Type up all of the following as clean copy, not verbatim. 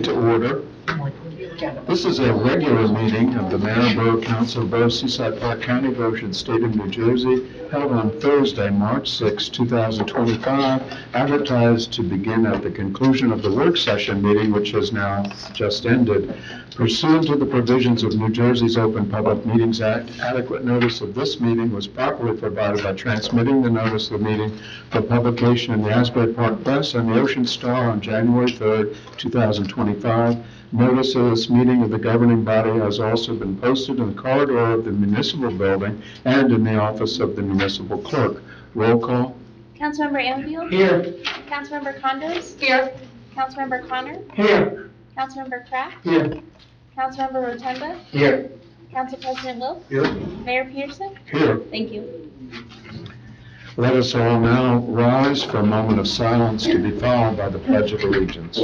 to order. This is a regular meeting of the Mayor Borough Council, Borough Seaside Park County, Ocean State of New Jersey, held on Thursday, March 6, 2025, advertised to begin at the conclusion of the work session meeting, which has now just ended. Pursuant to the provisions of New Jersey's Open Public Meetings Act, adequate notice of this meeting was properly provided by transmitting the notice of the meeting for publication in the Asbury Park Press and the Ocean Star on January 3, 2025. Notice of this meeting of the governing body has also been posted in the corridor of the municipal building and in the office of the municipal clerk. Roll call. Councilmember Anfield? Here. Councilmember Condos? Here. Councilmember Connor? Here. Councilmember Kraft? Here. Councilmember Rotunda? Here. Council President Wilk? Here. Mayor Peterson? Here. Thank you. Let us all now rise for a moment of silence to be followed by the Pledge of Allegiance.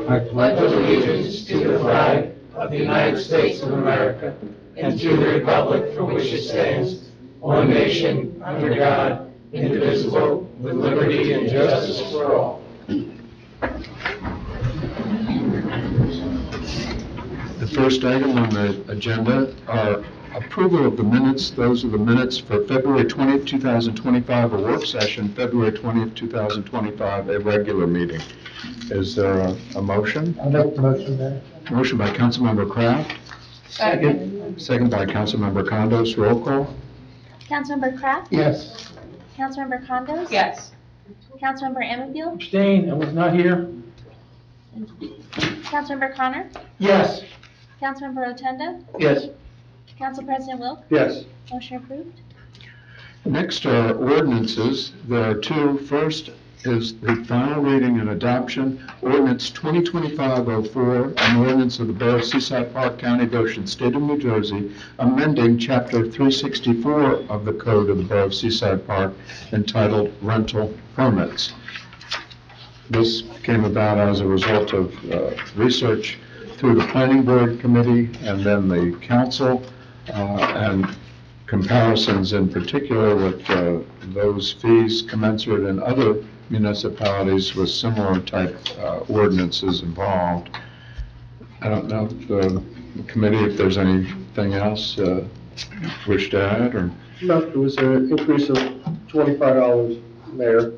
I pledge allegiance to the flag of the United States of America and to the republic for which it stands, one nation, under God, indivisible, with liberty and justice for all. The first item on the agenda are approval of the minutes. Those are the minutes for February 20th, 2025, a work session, February 20th, 2025, a regular meeting. Is there a motion? I'll make the motion there. Motion by Councilmember Kraft, Second. second by Councilmember Condos. Roll call. Councilmember Kraft? Yes. Councilmember Condos? Yes. Councilmember Anfield? Abstain, I was not here. Councilmember Connor? Yes. Councilmember Rotunda? Yes. Council President Wilk? Yes. Motion approved. Next are ordinances. There are two. First is the final reading and adoption, ordinance 2025-04, an ordinance of the Borough of Seaside Park, County, Ocean State of New Jersey, amending Chapter 364 of the Code of the Borough of Seaside Park entitled Rental Permits. This came about as a result of research through the Planning Board Committee and then the Council, and comparisons in particular with those fees commensurate in other municipalities with similar type ordinances involved. I don't know if the committee, if there's anything else wish to add, or? No, it was an increase of $25, Mayor.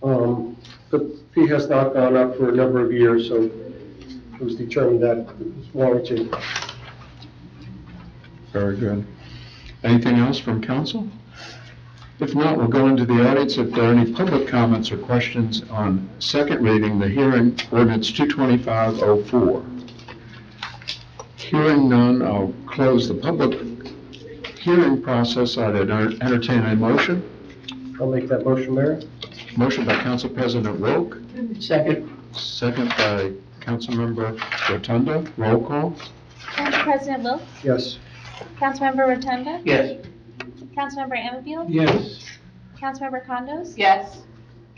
The fee has not gone up for a number of years, so it was determined that it was warranted. Very good. Anything else from council? If not, we'll go into the audience. If there are any public comments or questions on second reading, the hearing, ordinance 225-04. Hearing none, I'll close the public hearing process. I'd entertain a motion. I'll make that motion, Mayor. Motion by Council President Wilk, Second. second by Councilmember Rotunda. Roll call. Council President Wilk? Yes. Councilmember Rotunda? Yes. Councilmember Anfield? Yes. Councilmember Condos? Yes.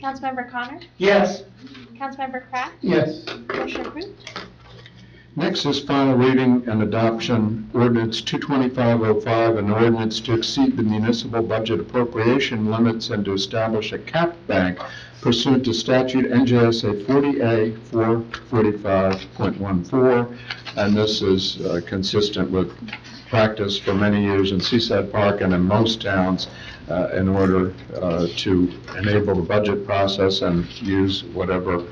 Councilmember Connor? Yes. Councilmember Kraft? Yes. Motion approved. Next is final reading and adoption, ordinance 225-05, an ordinance to exceed the municipal budget appropriation limits and to establish a cap bank pursuant to statute NJSA 40A 445.14, and this is consistent with practice for many years in Seaside Park and in most towns in order to enable the budget process and use whatever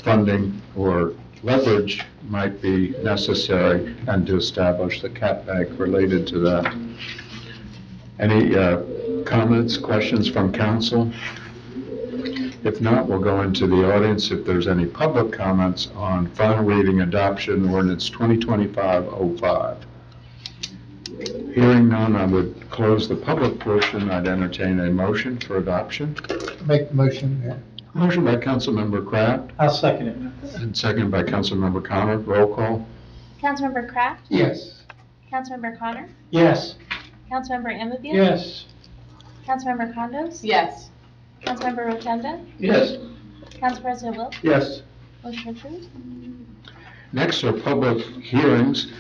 funding or leverage might be necessary and to establish the cap bank related to that. Any comments, questions from council? If not, we'll go into the audience if there's any public comments on final reading adoption ordinance 2025-05. Hearing none, I would close the public portion. I'd entertain a motion for adoption. Make the motion, Mayor. Motion by Councilmember Kraft I'll second it. and second by Councilmember Connor. Roll call. Councilmember Kraft? Yes. Councilmember Connor? Yes. Councilmember Anfield? Yes. Councilmember Condos? Yes. Councilmember Rotunda? Yes. Council President Wilk? Yes. Motion approved. Next are public hearings.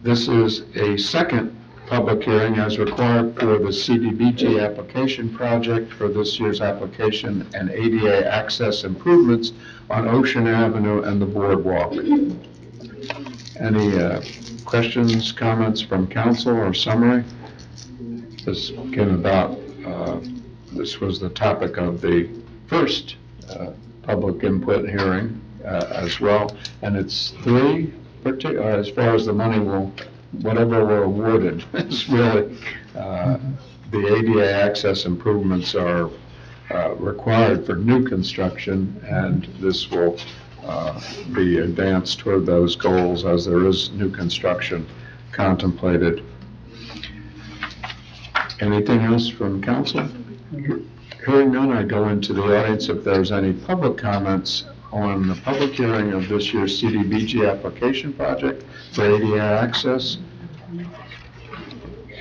This is a second public hearing as required for the CDBG application project for this year's application and ADA access improvements on Ocean Avenue and the boardwalk. Any questions, comments from council or summary? This came about, this was the topic of the first public input hearing as well, and it's three, as far as the money will, whatever we're awarded, it's really, the ADA access improvements are required for new construction, and this will be advanced toward those goals as there is new construction contemplated. Anything else from council? Hearing none, I go into the audience if there's any public comments on the public hearing of this year's CDBG application project for ADA access.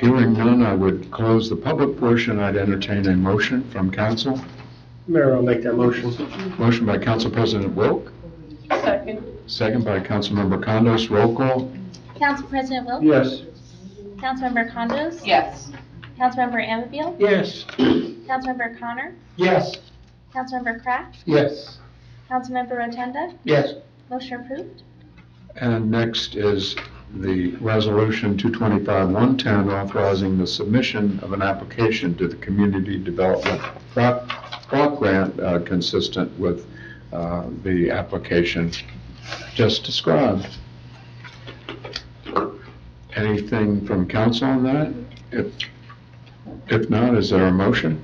Hearing none, I would close the public portion. I'd entertain a motion from council. Mayor, I'll make that motion. Motion by Council President Wilk. Second. Second by Councilmember Condos. Roll call. Council President Wilk? Yes. Councilmember Condos? Yes. Councilmember Anfield? Yes. Councilmember Connor? Yes. Councilmember Kraft? Yes. Councilmember Rotunda? Yes. Motion approved. And next is the resolution 225-110 authorizing the submission of an application to the Community Development Block Grant consistent with the application just described. Anything from council on that? If not, is there a motion?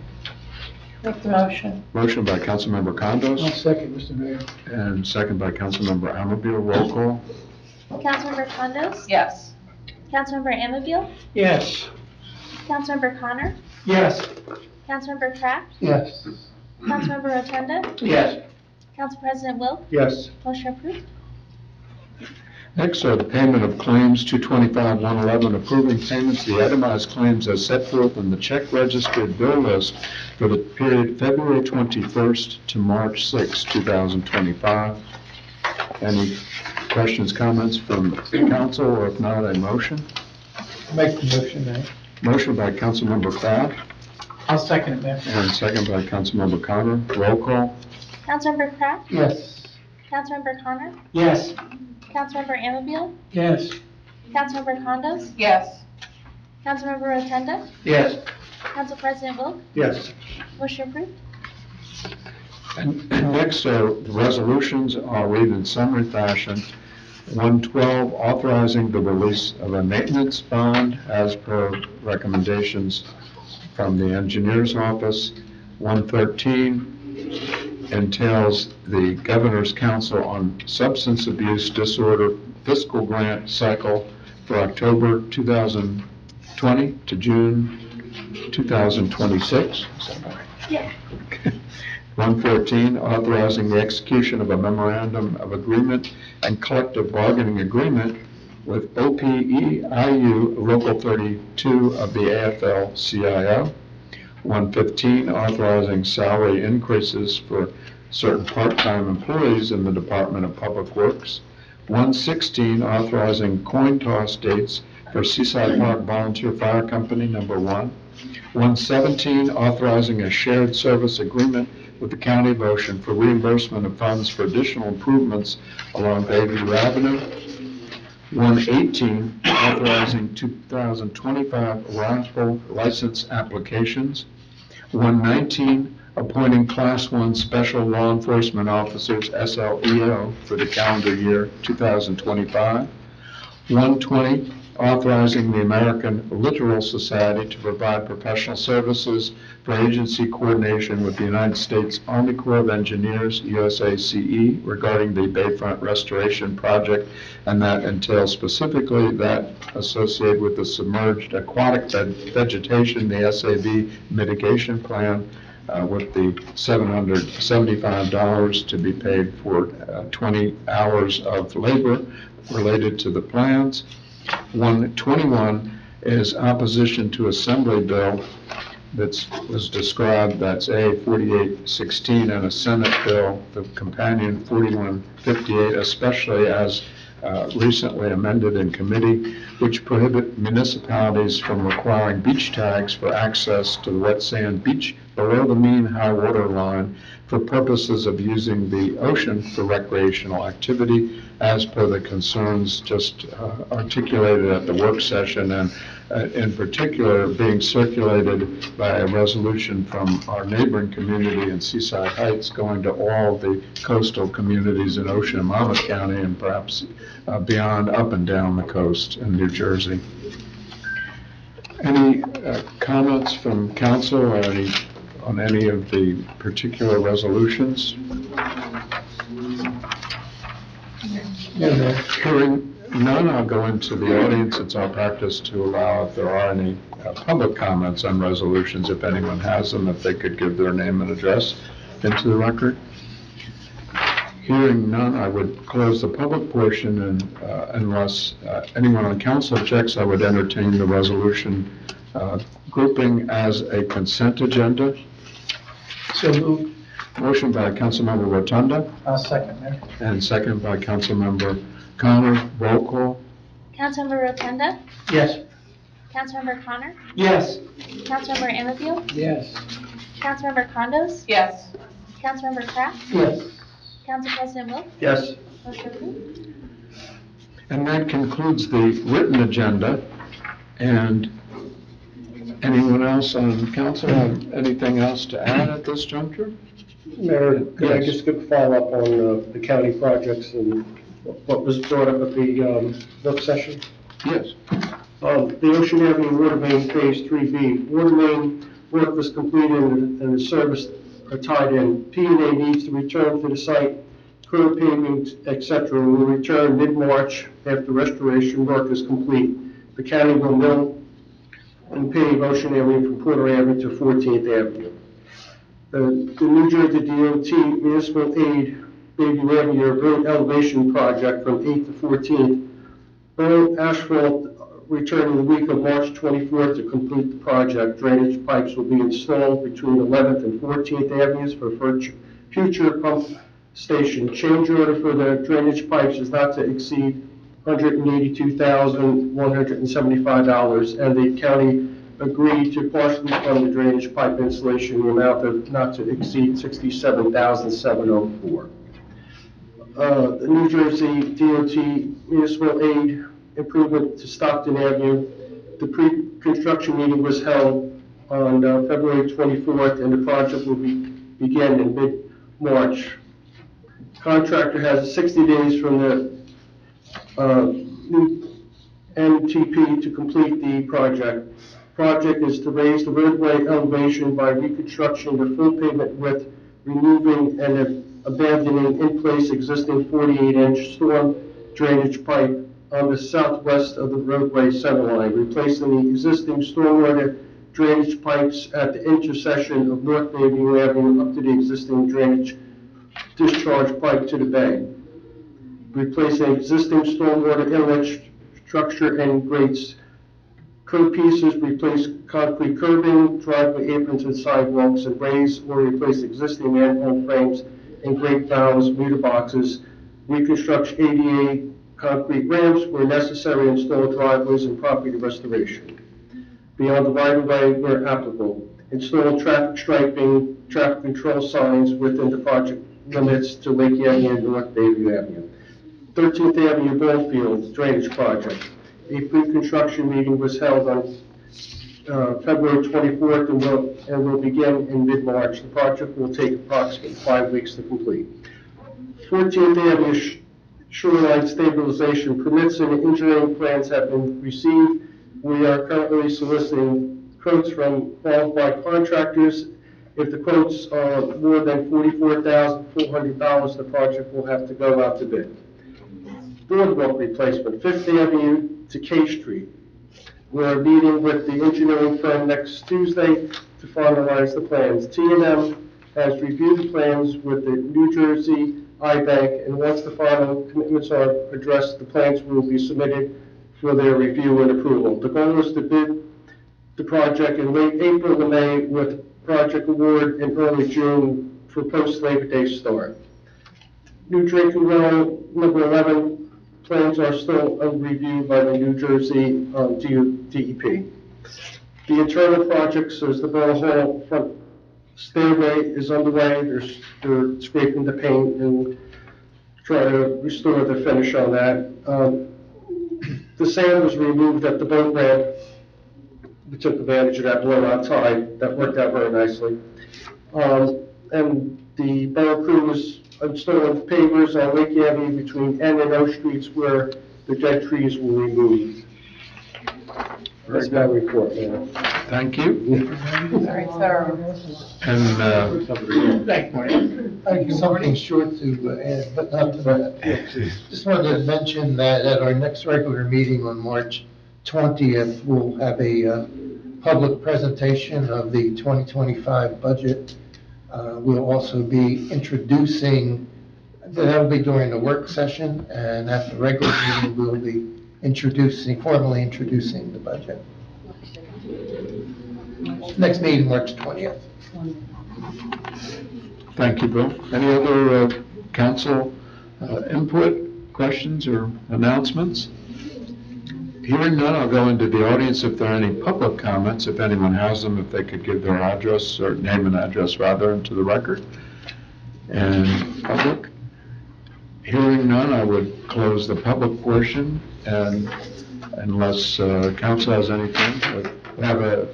Make the motion. Motion by Councilmember Condos second, Mr. Mayor. and second by Councilmember Amabil. Roll call. Councilmember Condos? Yes. Councilmember Anfield? Yes. Councilmember Connor? Yes. Councilmember Kraft? Yes. Councilmember Rotunda? Yes. Council President Wilk? Yes. Motion approved. Next are the payment of claims, 225-111, approving payments, the itemized claims as set forth in the check registered bill list for the period February 21st to March 6, 2025. Any questions, comments from council, or if not, a motion? Make the motion, Mayor. Motion by Councilmember Kraft I'll second it, Mayor. and second by Councilmember Connor. Roll call. Councilmember Kraft? Yes. Councilmember Connor? Yes. Councilmember Anfield? Yes. Councilmember Condos? Yes. Councilmember Rotunda? Yes. Council President Wilk? Yes. Motion approved. And next are the resolutions. I'll read in summary fashion. 112, authorizing the release of a maintenance bond as per recommendations from the engineer's office. 113 entails the Governor's Council on Substance Abuse Disorder fiscal grant cycle for October 2020 to June 2026. Is that right? Yeah. 114, authorizing the execution of a memorandum of agreement and collective bargaining agreement with OPEIU Local 32 of the AFL-CIO. 115, authorizing salary increases for certain part-time employees in the Department of Public Works. 116, authorizing coin toss dates for Seaside Park Volunteer Fire Company number 1. 117, authorizing a shared service agreement with the County of Ocean for reimbursement of funds for additional improvements along Bayview Avenue. 118, authorizing 2025 rifle license applications. 119, appointing Class 1 Special Law Enforcement Officers, SLEO, for the calendar year 2025. 120, authorizing the American Littoral Society to provide professional services for agency coordination with the United States Army Corps of Engineers, USACE, regarding the Bayfront Restoration Project, and that entails specifically that associated with the submerged aquatic vegetation, the SAV mitigation plan, with the $775 to be paid for 20 hours of labor related to the plans. 121 is opposition to Assembly Bill that was described, that's A 4816, and a Senate bill, the companion 4158, especially as recently amended in committee, which prohibit municipalities from requiring beach tags for access to the wet sand beach below the mean high water line for purposes of using the ocean for recreational activity, as per the concerns just articulated at the work session, and in particular being circulated by a resolution from our neighboring community in Seaside Heights, going to all the coastal communities in Ocean and Monmouth County, and perhaps beyond, up and down the coast in New Jersey. Any comments from council or on any of the particular resolutions? Hearing none, I'll go into the audience. It's our practice to allow, if there are any public comments on resolutions, if anyone has them, if they could give their name and address into the record. Hearing none, I would close the public portion, and unless anyone on council objects, I would entertain the resolution grouping as a consent agenda. So moved. Motion by Councilmember Rotunda, Second, Mayor. and second by Councilmember Connor. Roll call. Councilmember Rotunda, Yes. Councilmember Connor, Yes. Councilmember Anfield, Yes. Councilmember Condos, Yes. Councilmember Kraft, Yes. Council President Wilk, Yes. motion approved. And that concludes the written agenda. And anyone else on council have anything else to add at this juncture? Mayor, could I Yes. just give a follow-up on the county projects and what was brought up at the work session? Yes. The Ocean Avenue Water Main Phase 3B. Water main work was completed and the service are tied in. P&A needs to return to the site, curb paving, etc. will return mid-March after restoration work is complete. The county will mill and pave Ocean Avenue from Porter Avenue to 14th Avenue. The New Jersey DOT Municipal Aid Bayview Avenue Road Elevation Project from 8th to 14th. Road asphalt returning the week of March 24th to complete the project. Drainage pipes will be installed between 11th and 14th Avenues for future pump station. Change order for the drainage pipes is not to exceed $182,175, and the county agreed to partially fund the drainage pipe installation in the amount of not to exceed $67,704. The New Jersey DOT Municipal Aid Improvement to Stockton Avenue. The pre-construction meeting was held on February 24th, and the project will begin in mid-March. Contractor has 60 days from the new MTP to complete the project. Project is to raise the roadway elevation by reconstructing the full pavement width, removing and abandoning in place existing 48-inch storm drainage pipe on the southwest of the roadway center line, replacing the existing stormwater drainage pipes at the intersection of North Bayview Avenue up to the existing drainage discharge pipe to the bay, replacing existing stormwater inlet structure and grates. Curb pieces, replace concrete curbing, driveway aprons and sidewalks, and raise or replace existing manhole frames and grate valves, meter boxes, reconstruct ADA concrete ramps where necessary, install driveways and property restoration. Beyond the right-of-way where applicable, install traffic striping, traffic control signs within the project limits to Lake Avenue and North Bayview Avenue. 13th Avenue Ballfield Drainage Project. A pre-construction meeting was held on February 24th and will begin in mid-March. The project will take approximately 5 weeks to complete. 14th Avenue Shoreline Stabilization permits and engineering plans have been received. We are currently soliciting quotes from qualified contractors. If the quotes are more than $44,400, the project will have to go out to bid. Boardwalk replacement, 5th Avenue to K Street. We're meeting with the engineering firm next Tuesday to finalize the plans. T&M has reviewed the plans with the New Jersey I-Bank, and once the final commitments are addressed, the plans will be submitted for their review and approval. The goal is to bid the project in late April and May with project award in early June for post-Labor Day start. New drinking well number 11, plans are still under review by the New Jersey DEP. The internal projects, as the Borough Hall front stairway is underway, they're scraping the paint and trying to restore the finish on that. The sand was removed at the boat ramp. We took advantage of that blowout tide. That worked out very nicely. And the borough crew was installing pavers on Lake Avenue between N and O streets where the dead trees were removed. That's my report, man. Thank you. Very thorough. And, Thank you. Something short to add, but not to that. Just wanted to mention that at our next regular meeting on March 20th, we'll have a public presentation of the 2025 budget. We'll also be introducing, that'll be during the work session, and at the regular meeting, we'll be formally introducing the budget. Next meeting, March 20th. thank you, Bill. Any other council input, questions, or announcements? Hearing none, I'll go into the audience if there are any public comments, if anyone has them, if they could give their address, or name and address rather, into the record. And public? Hearing none, I would close the public portion, and unless council has anything. We have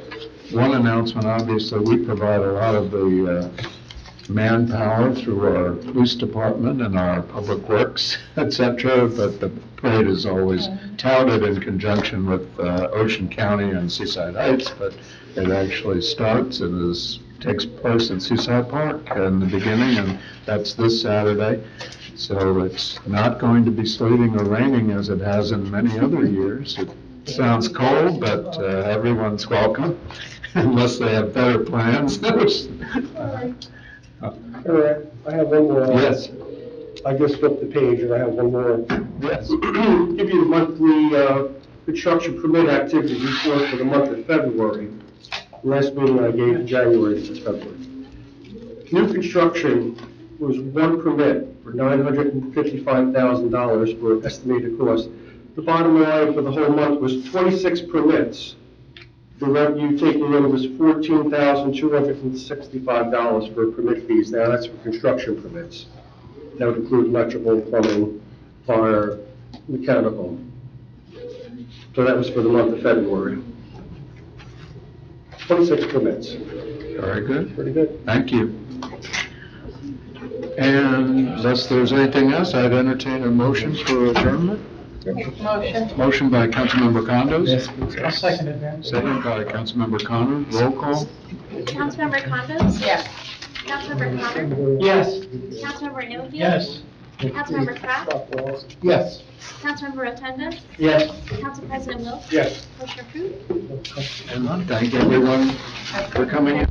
one announcement. Obviously, we provide a lot of the manpower through our police department and our public works, etc., but the parade is always touted in conjunction with Ocean County and Seaside Heights, but it actually starts and takes place in Seaside Park in the beginning, and that's this Saturday. So it's not going to be sleeting or raining as it has in many other years. It sounds cold, but everyone's welcome, unless they have better plans. I have one more. Yes. I just flipped the page and I have one more. Yes. Give you the monthly construction permit activity report for the month of February. Last meeting I gave January to February. New construction was one permit for $955,000 for estimated cost. The bottom line for the whole month was 26 permits. The revenue taken in was $14,265 for permit fees. Now that's for construction permits. That would include electrical, plumbing, fire, mechanical. So that was for the month of February. 26 permits. Very good. Pretty good. Thank you. And unless there's anything else, I'd entertain a motion for adjournment. Motion. Motion by Councilmember Condos. Yes, please. I'll second it, man. Second by Councilmember Connor. Roll call. Councilmember Condos? Yes. Councilmember Connor? Yes. Councilmember Anfield? Yes. Councilmember Kraft? Yes. Councilmember Rotunda? Yes. Council President Wilk? Yes. Motion approved. And thank everyone for coming in.